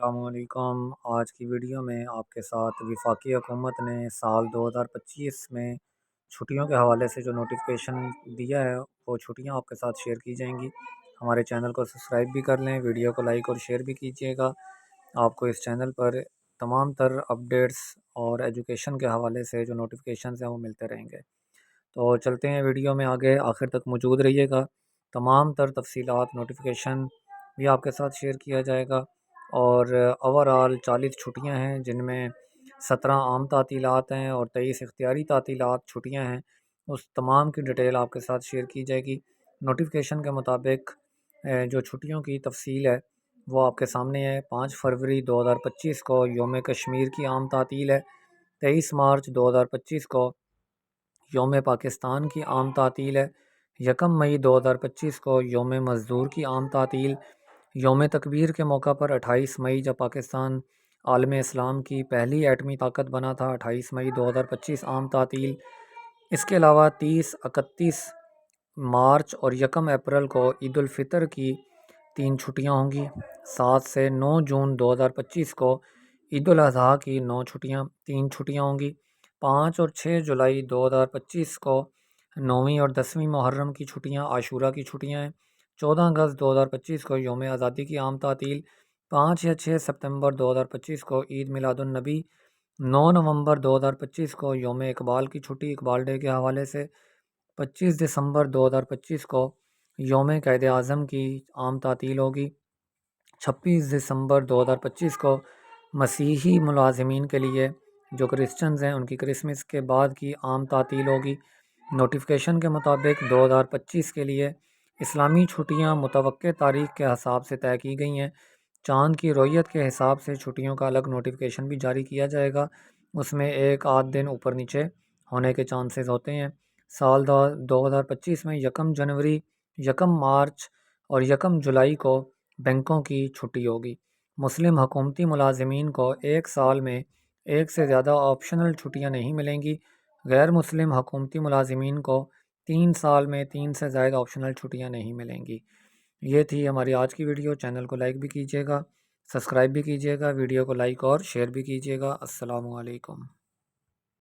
السلام علیکم۔ آج کی ویڈیو میں آپ کے ساتھ وفاقی حکومت نے سال 2025 میں چھٹیوں کے حوالے سے جو نوٹیفیکیشن دیا ہے وہ چھٹیاں آپ کے ساتھ شیئر کی جائیں گی۔ ہمارے چینل کو سبسکرائب بھی کر لیں، ویڈیو کو لائک اور شیئر بھی کیجیے گا۔ آپ کو اس چینل پر تمام تر اپڈیٹس اور ایجوکیشن کے حوالے سے جو نوٹیفیکیشنز ہیں وہ ملتے رہیں گے۔ تو چلتے ہیں ویڈیو میں آگے، آخر تک موجود رہیے گا۔ تمام تر تفصیلات نوٹیفیکیشن بھی آپ کے ساتھ شیئر کیا جائے گا۔ اور اوورآل 40 چھٹیاں ہیں، جن میں 17 عام تعطیلات ہیں اور 23 اختیاری تعطیلات چھٹیاں ہیں۔ اس تمام کی ڈیٹیل آپ کے ساتھ شیئر کی جائے گی۔ نوٹیفیکیشن کے مطابق جو چھٹیوں کی تفصیل ہے وہ آپ کے سامنے ہے۔ 5 فروری 2025 کو یوم کشمیر کی عام تعطیل ہے۔ 23 مارچ 2025 کو یوم پاکستان کی عام تعطیل ہے۔ 1 مئی 2025 کو یوم مزدور کی عام تعطیل۔ یوم تکبیر کے موقع پر 28 مئی جب پاکستان عالم اسلام کی پہلی ایٹمی طاقت بنا تھا، 28 مئی 2025 عام تعطیل۔ اس کے علاوہ 30، 31 مارچ اور 1 اپریل کو عید الفطر کی 3 چھٹیاں ہوں گی۔ 7 سے 9 جون 2025 کو عید الاضحیٰ کی 3 چھٹیاں ہوں گی۔ 5 اور 6 جولائی 2025 کو 9ویں اور 10ویں محرم کی چھٹیاں، عاشورہ کی چھٹیاں ہیں۔ 14 اگست 2025 کو یوم آزادی کی عام تعطیل۔ 5 یا 6 ستمبر 2025 کو عید میلاد النبی۔ 9 نومبر 2025 کو یوم اقبال کی چھٹی، اقبال ڈے کے حوالے سے۔ 25 دسمبر 2025 کو یوم قائد اعظم کی عام تعطیل ہوگی۔ 26 دسمبر 2025 کو مسیحی ملازمین کے لیے جو کرسچنز ہیں ان کی کرسمس کے بعد کی عام تعطیل ہوگی۔ نوٹیفیکیشن کے مطابق 2025 کے لیے اسلامی چھٹیاں متوقع تاریخ کے حساب سے طے کی گئی ہیں۔ چاند کی رویت کے حساب سے چھٹیوں کا الگ نوٹیفیکیشن بھی جاری کیا جائے گا۔ اس میں ایک آدھ دن اوپر نیچے ہونے کے چانسز ہوتے ہیں۔ سال 2025 میں 1 جنوری، 1 مارچ اور 1 جولائی کو بینکوں کی چھٹی ہوگی۔ مسلم حکومتی ملازمین کو ایک سال میں ایک سے زیادہ آپشنل چھٹیاں نہیں ملیں گی۔ غیر مسلم حکومتی ملازمین کو 3 سال میں 3 سے زائد آپشنل چھٹیاں نہیں ملیں گی۔ یہ تھی ہماری آج کی ویڈیو۔ چینل کو لائک بھی کیجیے گا، سبسکرائب بھی کیجیے گا، ویڈیو کو لائک اور شیئر بھی کیجیے گا۔ السلام علیکم۔